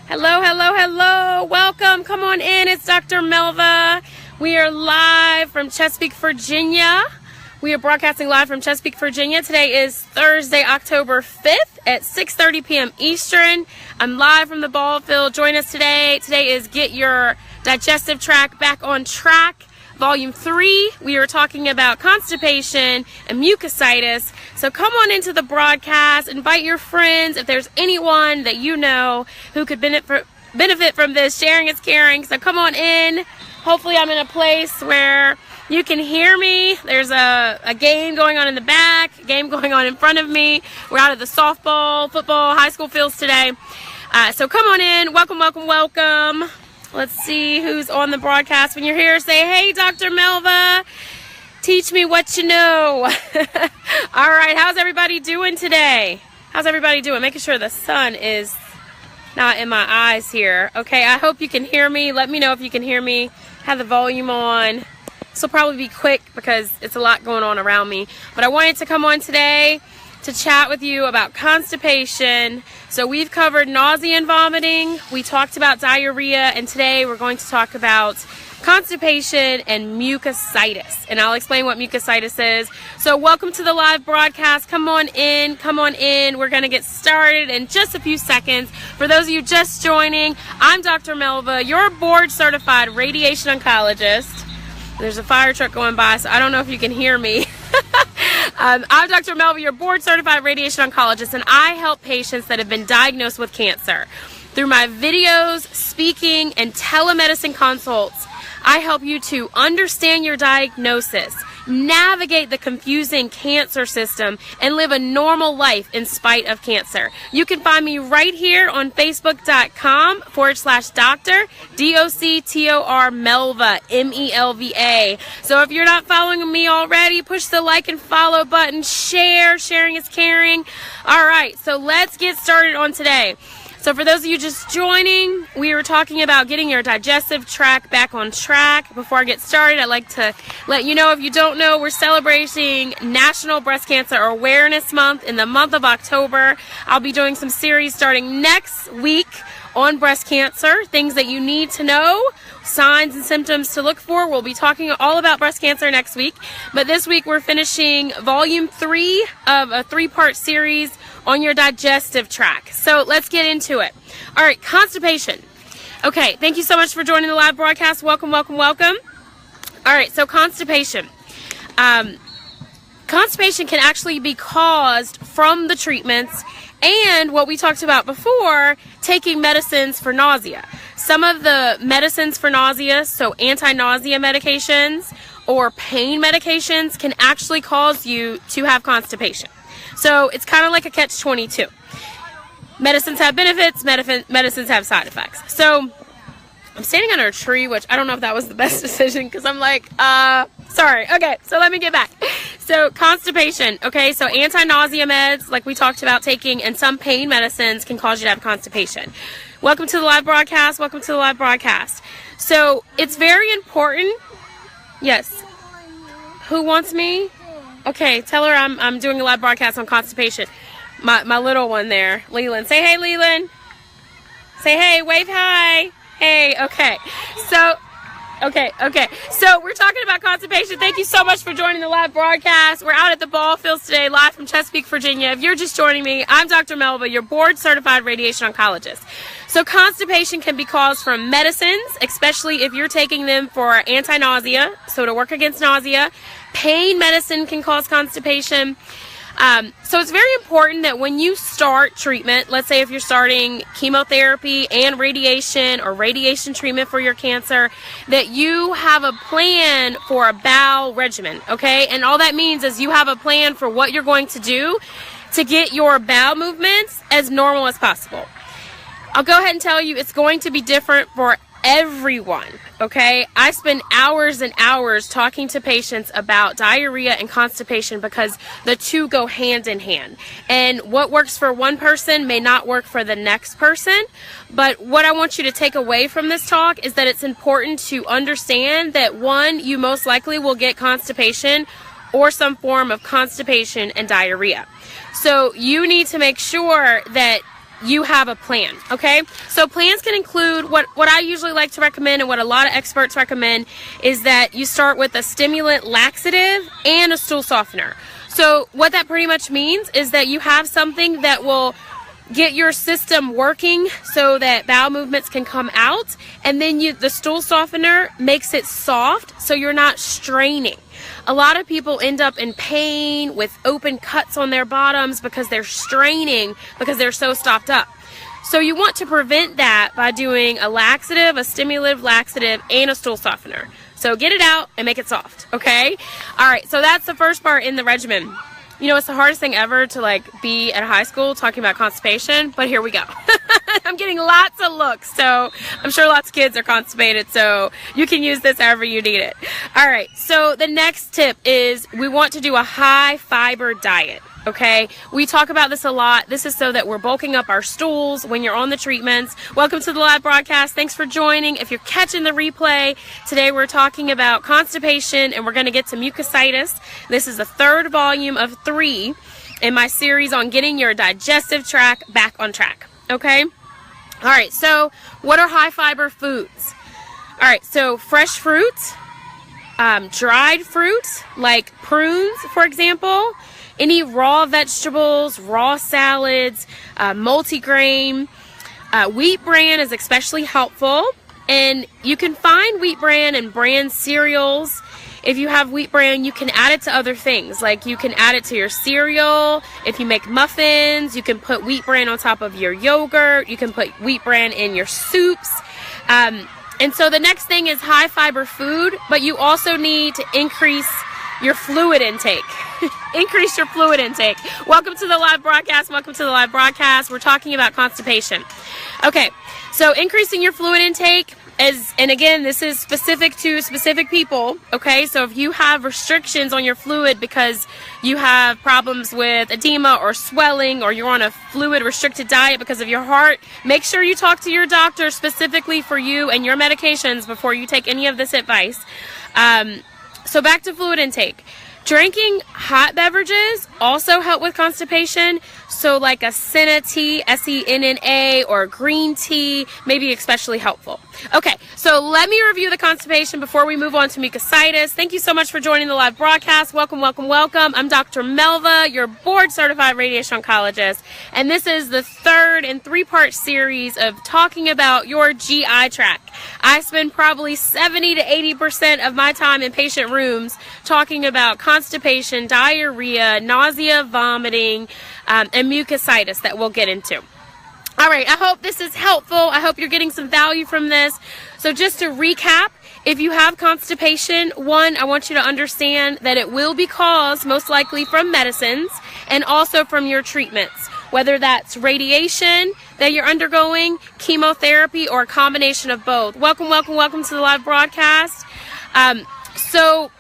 Hello, hello, hello. Welcome. Come on in. It's Dr. Melva. We are live from Chesapeake, Virginia. We are broadcasting live from Chesapeake, Virginia. Today is Thursday, October 5th at 6:30 p.m. Eastern. I'm live from the ball field. Join us today. Today is Get Your Digestive Tract Back on Track, Volume 3. We are talking about constipation and mucositis. So come on into the broadcast. Invite your friends. If there's anyone that you know who could benefit from this, sharing is caring. So come on in. Hopefully I'm in a place where you can hear me. There's a game going on in the back, a game going on in front of me. We're out at the softball, football, high school fields today. So come on in. Welcome, welcome, welcome. Let's see who's on the broadcast. When you're here, say, hey, Dr. Melva, teach me what you know. All right, how's everybody doing today? How's everybody doing? Making sure the sun is not in my eyes here. Okay, I hope you can hear me. Let me know if you can hear me. Have the volume on. This will probably be quick because it's a lot going on around me. But I wanted to come on today to chat with you about constipation. So we've covered nausea and vomiting. We talked about diarrhea. And today we're going to talk about constipation and mucositis. And I'll explain what mucositis is. So welcome to the live broadcast. Come on in. Come on in. We're going to get started in just a few seconds. For those of you just joining, I'm Dr. Melva, your board certified radiation oncologist. There's a fire truck going by, so I don't know if you can hear me. I'm Dr. Melva, your board certified radiation oncologist, and I help patients that have been diagnosed with cancer. Through my videos, speaking, and telemedicine consults, I help you to understand your diagnosis, navigate the confusing cancer system, and live a normal life in spite of cancer. You can find me right here on Facebook.com/Dr. D-O-C-T-O-R Melva, M-E-L-V-A. So if you're not following me already, push the like and follow button, share. Sharing is caring. All right, so let's get started on today. So for those of you just joining, we were talking about getting your digestive tract back on track. Before I get started, I'd like to let you know, if you don't know, we're celebrating National Breast Cancer Awareness Month in the month of October. I'll be doing some series starting next week on breast cancer, things that you need to know, signs and symptoms to look for. We'll be talking all about breast cancer next week. But this week we're finishing Volume 3 of a 3-part series on your digestive tract. So let's get into it. All right, constipation. Okay, thank you so much for joining the live broadcast. Welcome, welcome, welcome. All right, so constipation. Constipation can actually be caused from the treatments and what we talked about before, taking medicines for nausea. Some of the medicines for nausea, so anti-nausea medications or pain medications, can actually cause you to have constipation. So it's kind of like a catch-22. Medicines have benefits, medicines have side effects. So I'm standing under a tree, which I don't know if that was the best decision because I'm like, sorry. Okay, so let me get back. So constipation, okay, so anti-nausea meds, like we talked about taking, and some pain medicines can cause you to have constipation. Welcome to the live broadcast. Welcome to the live broadcast. So it's very important. Yes. Who wants me? Okay, tell her I'm doing a live broadcast on constipation. My little one there, Leland. Say hey, Leland. Say hey, wave hi. Hey, okay. So, okay. So we're talking about constipation. Thank you so much for joining the live broadcast. We're out at the ball fields today, live from Chesapeake, Virginia. If you're just joining me, I'm Dr. Melva, your board certified radiation oncologist. So constipation can be caused from medicines, especially if you're taking them for anti-nausea, so to work against nausea. Pain medicine can cause constipation. So it's very important that when you start treatment, let's say if you're starting chemotherapy and radiation or radiation treatment for your cancer, that you have a plan for a bowel regimen, okay? And all that means is you have a plan for what you're going to do to get your bowel movements as normal as possible. I'll go ahead and tell you it's going to be different for everyone, okay? I spend hours and hours talking to patients about diarrhea and constipation because the two go hand in hand. And what works for one person may not work for the next person. But what I want you to take away from this talk is that it's important to understand that, one, you most likely will get constipation or some form of constipation and diarrhea. So you need to make sure that you have a plan, okay? So plans can include what I usually like to recommend, and what a lot of experts recommend, is that you start with a stimulant laxative and a stool softener. So what that pretty much means is that you have something that will get your system working so that bowel movements can come out, and then the stool softener makes it soft so you're not straining. A lot of people end up in pain with open cuts on their bottoms because they're straining because they're so stopped up. So you want to prevent that by doing a laxative, a stimulative laxative, and a stool softener. So get it out and make it soft, okay? All right, so that's the first part in the regimen. You know, it's the hardest thing ever to like be at high school talking about constipation, but here we go. I'm getting lots of looks, so I'm sure lots of kids are constipated, so you can use this however you need it. All right, so the next tip is we want to do a high fiber diet. Okay, we talk about this a lot. This is so that we're bulking up our stools when you're on the treatments. Welcome to the live broadcast. Thanks for joining. If you're catching the replay, today we're talking about constipation, and we're going to get to mucositis. This is the third volume of 3 in my series on getting your digestive tract back on track. Okay, all right, so what are high fiber foods? All right, so fresh fruit, dried fruit like prunes, for example, any raw vegetables, raw salads, multigrain. Wheat bran is especially helpful, and you can find wheat bran in bran cereals. If you have wheat bran, you can add it to other things, like you can add it to your cereal. If you make muffins, you can put wheat bran on top of your yogurt. You can put wheat bran in your soups. And so the next thing is high fiber food, but you also need to increase your fluid intake. Increase your fluid intake. Welcome to the live broadcast. Welcome to the live broadcast. We're talking about constipation. Okay, so increasing your fluid intake is, and again, this is specific to specific people, okay? So if you have restrictions on your fluid because you have problems with edema or swelling, or you're on a fluid restricted diet because of your heart, make sure you talk to your doctor specifically for you and your medications before you take any of this advice. So back to fluid intake. Drinking hot beverages also help with constipation. So like a senna tea, S-E-N-N-A, or green tea may be especially helpful. Okay, so let me review the constipation before we move on to mucositis. Thank you so much for joining the live broadcast. Welcome, welcome, welcome. I'm Dr. Melva, your Board Certified Radiation Oncologist, and this is the third in 3-part series of talking about your GI tract. I spend probably 70 to 80% of my time in patient rooms talking about constipation, diarrhea, nausea, vomiting, and mucositis that we'll get into. All right, I hope this is helpful. I hope you're getting some value from this. So just to recap, if you have constipation, one, I want you to understand that it will be caused most likely from medicines and also from your treatments, whether that's radiation that you're undergoing, chemotherapy, or a combination of both. Welcome, welcome, welcome to the live broadcast. So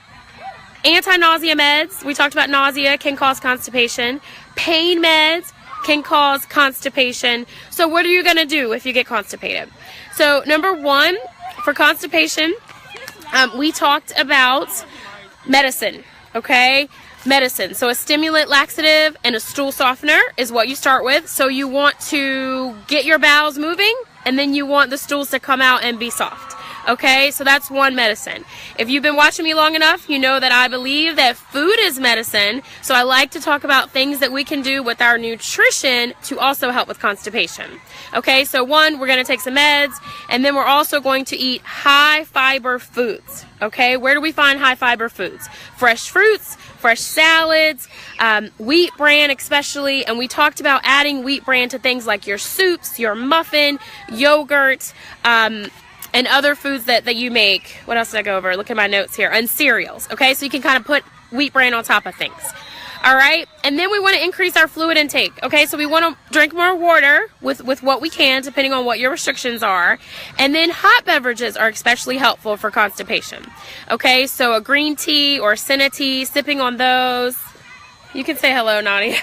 anti-nausea meds, we talked about nausea, can cause constipation. Pain meds can cause constipation. So what are you going to do if you get constipated? So number one, for constipation, we talked about medicine, okay? Medicine. So a stimulant laxative and a stool softener is what you start with. So you want to get your bowels moving, and then you want the stools to come out and be soft. Okay, so that's one medicine. If you've been watching me long enough, you know that I believe that food is medicine. So I like to talk about things that we can do with our nutrition to also help with constipation. Okay, so one, we're going to take some meds, and then we're also going to eat high fiber foods. Okay, where do we find high fiber foods? Fresh fruits, fresh salads, wheat bran especially, and we talked about adding wheat bran to things like your soups, your muffin, yogurt, and other foods that you make. What else did I go over? Look at my notes here. And cereals. Okay, so you can kind of put wheat bran on top of things. All right, and then we want to increase our fluid intake. Okay, so we want to drink more water with what we can, depending on what your restrictions are. And then hot beverages are especially helpful for constipation. Okay, so a green tea or senna tea, sipping on those. You can say hello, Nadia.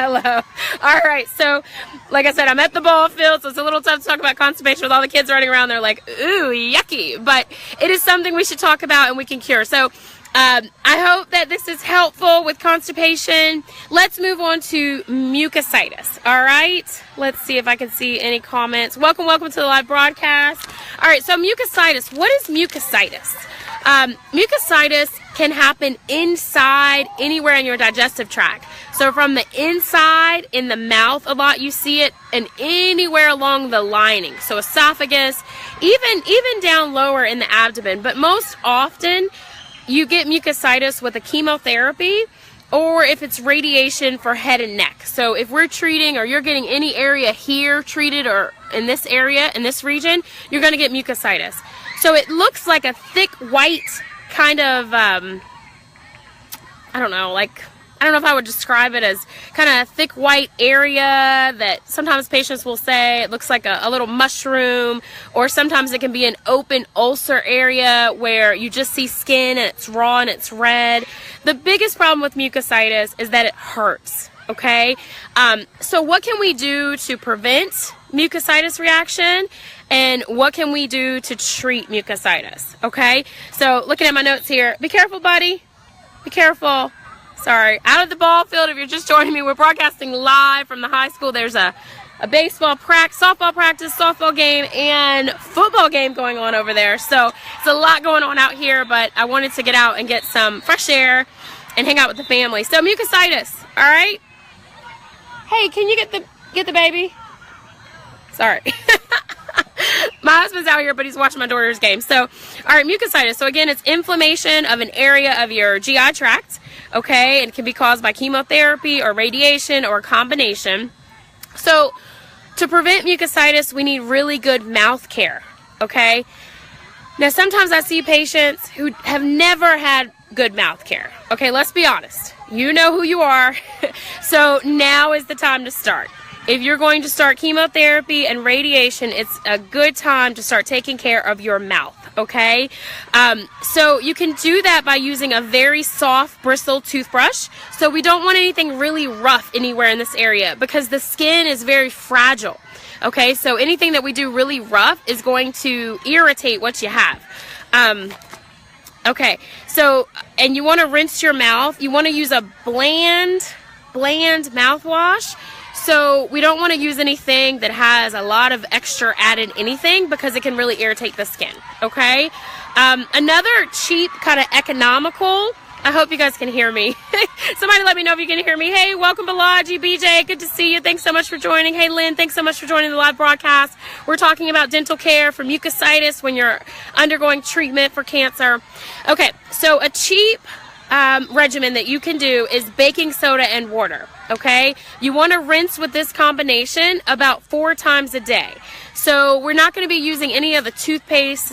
Hello. All right, so like I said, I'm at the ball field, so it's a little tough to talk about constipation with all the kids running around. They're like, ooh, yucky. But it is something we should talk about and we can cure. So I hope that this is helpful with constipation. Let's move on to mucositis. All right. Let's see if I can see any comments. Welcome to the live broadcast. All right. So mucositis. What is mucositis? Mucositis can happen inside, anywhere in your digestive tract. So from the inside, in the mouth a lot, you see it, and anywhere along the lining. So esophagus, even down lower in the abdomen. But most often, you get mucositis with a chemotherapy, or if it's radiation for head and neck. So if we're treating, or you're getting any area here treated, or in this area, in this region, you're going to get mucositis. So it looks like a thick white kind of, I don't know if I would describe it as kind of a thick white area that sometimes patients will say it looks like a little mushroom, or sometimes it can be an open ulcer area where you just see skin and it's raw and it's red. The biggest problem with mucositis is that it hurts, okay? So what can we do to prevent mucositis reaction, and what can we do to treat mucositis, okay? So looking at my notes here, be careful, buddy. Be careful. Sorry, out of the ball field, if you're just joining me, we're broadcasting live from the high school. There's a baseball practice, softball practice, softball game, and football game going on over there. So it's a lot going on out here, but I wanted to get out and get some fresh air and hang out with the family. So mucositis, all right? Hey, can you get the baby? Sorry. My husband's out here, but he's watching my daughter's game. So, all right, mucositis. So again, it's inflammation of an area of your GI tract. Okay, and it can be caused by chemotherapy or radiation or a combination. So to prevent mucositis, we need really good mouth care, okay? Now, sometimes I see patients who have never had good mouth care. Okay, let's be honest. You know who you are. So now is the time to start. If you're going to start chemotherapy and radiation, it's a good time to start taking care of your mouth, okay? So you can do that by using a very soft bristle toothbrush. So we don't want anything really rough anywhere in this area because the skin is very fragile, okay? So anything that we do really rough is going to irritate what you have. Okay, so, and you want to rinse your mouth. You want to use a bland mouthwash. So we don't want to use anything that has a lot of extra added anything because it can really irritate the skin, okay? Another cheap, kind of economical, I hope you guys can hear me. Somebody let me know if you can hear me. Hey, welcome Balaji, BJ, good to see you. Thanks so much for joining. Hey, Lynn, thanks so much for joining the live broadcast. We're talking about dental care for mucositis when you're undergoing treatment for cancer. Okay, so a cheap regimen that you can do is baking soda and water, okay? You want to rinse with this combination about 4 times a day. So we're not going to be using any of the toothpaste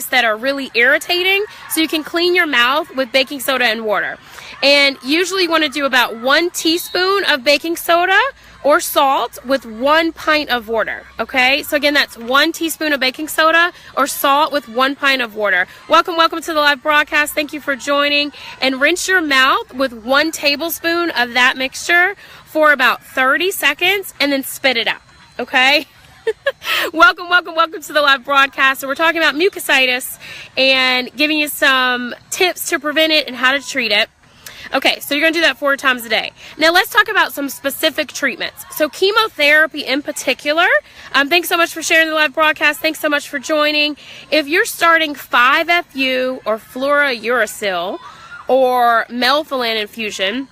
that are really irritating, so you can clean your mouth with baking soda and water. And usually you want to do about 1 teaspoon of baking soda or salt with 1 pint of water, okay? So again, that's 1 teaspoon of baking soda or salt with 1 pint of water. Welcome to the live broadcast. Thank you for joining. And rinse your mouth with 1 tablespoon of that mixture for about 30 seconds and then spit it out, okay? Welcome to the live broadcast. So we're talking about mucositis and giving you some tips to prevent it and how to treat it. Okay, so you're going to do that 4 times a day. Now let's talk about some specific treatments. So chemotherapy in particular, thanks so much for sharing the live broadcast. Thanks so much for joining. If you're starting 5-FU or fluorouracil or melphalan infusion,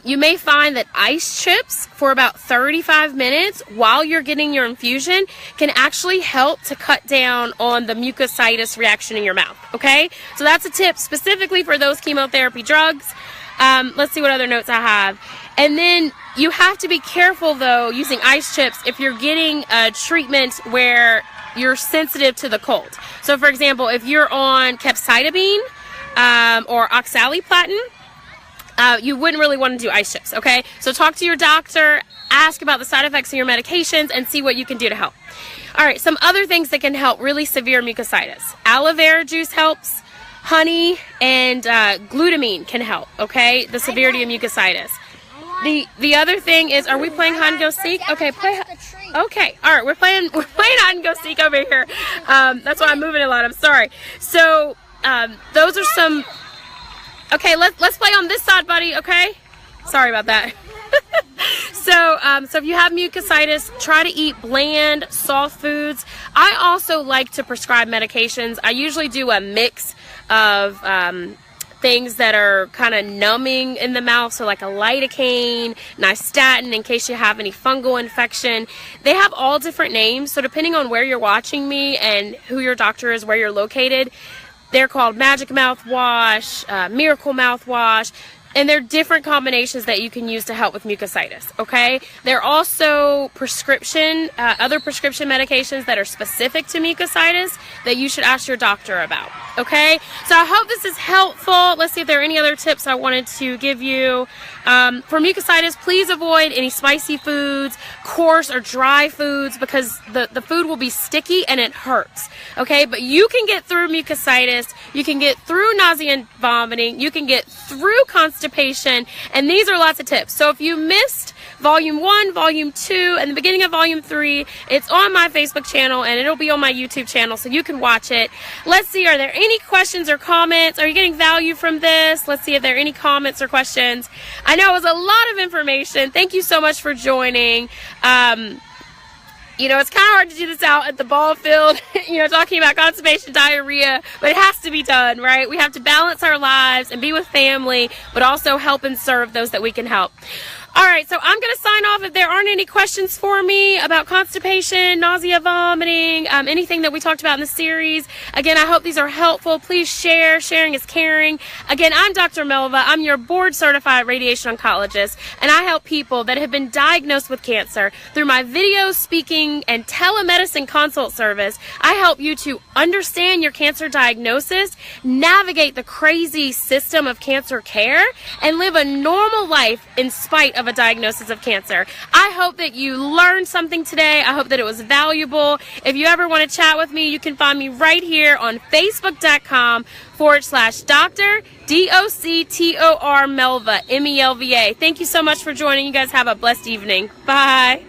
you may find that ice chips for about 35 minutes while you're getting your infusion can actually help to cut down on the mucositis reaction in your mouth, okay? So that's a tip specifically for those chemotherapy drugs. Let's see what other notes I have. And then you have to be careful, though, using ice chips if you're getting a treatment where you're sensitive to the cold. So, for example, if you're on capecitabine or oxaliplatin, you wouldn't really want to do ice chips, okay? So talk to your doctor, ask about the side effects of your medications, and see what you can do to help. All right, some other things that can help really severe mucositis. Aloe vera juice helps. Honey and glutamine can help, okay? The severity of mucositis. The other thing is, are we playing hide and go seek? Okay, play. Okay, all right, we're playing hide and go seek over here. That's why I'm moving a lot. I'm sorry. So those are some. Okay, let's play on this side, buddy, okay? Sorry about that. So if you have mucositis, try to eat bland, soft foods. I also like to prescribe medications. I usually do a mix of things that are kind of numbing in the mouth, so like a lidocaine, nystatin in case you have any fungal infection. They have all different names, so depending on where you're watching me and who your doctor is, where you're located, they're called Magic Mouthwash, Miracle Mouthwash, and they're different combinations that you can use to help with mucositis, okay? They're also prescription, other prescription medications that are specific to mucositis that you should ask your doctor about, okay? So I hope this is helpful. Let's see if there are any other tips I wanted to give you. For mucositis, please avoid any spicy foods, coarse or dry foods, because the food will be sticky and it hurts, okay? But you can get through mucositis, you can get through nausea and vomiting, you can get through constipation, and these are lots of tips. So if you missed Volume 1, Volume 2, and the beginning of Volume 3, it's on my Facebook channel, and it'll be on my YouTube channel, so you can watch it. Let's see, are there any questions or comments? Are you getting value from this? Let's see if there are any comments or questions. I know it was a lot of information. Thank you so much for joining. You know, it's kind of hard to do this out at the ball field, you know, talking about constipation, diarrhea, but it has to be done, right? We have to balance our lives and be with family, but also help and serve those that we can help. All right, so I'm going to sign off. If there aren't any questions for me about constipation, nausea, vomiting, anything that we talked about in the series, again, I hope these are helpful. Please share. Sharing is caring. Again, I'm Dr. Melva. I'm your Board Certified Radiation Oncologist, and I help people that have been diagnosed with cancer through my video, speaking, and telemedicine consult service. I help you to understand your cancer diagnosis, navigate the crazy system of cancer care, and live a normal life in spite of a diagnosis of cancer. I hope that you learned something today. I hope that it was valuable. If you ever want to chat with me, you can find me right here on Facebook.com/Dr. DOCTOR Melva, MELVA. Thank you so much for joining. You guys have a blessed evening. Bye.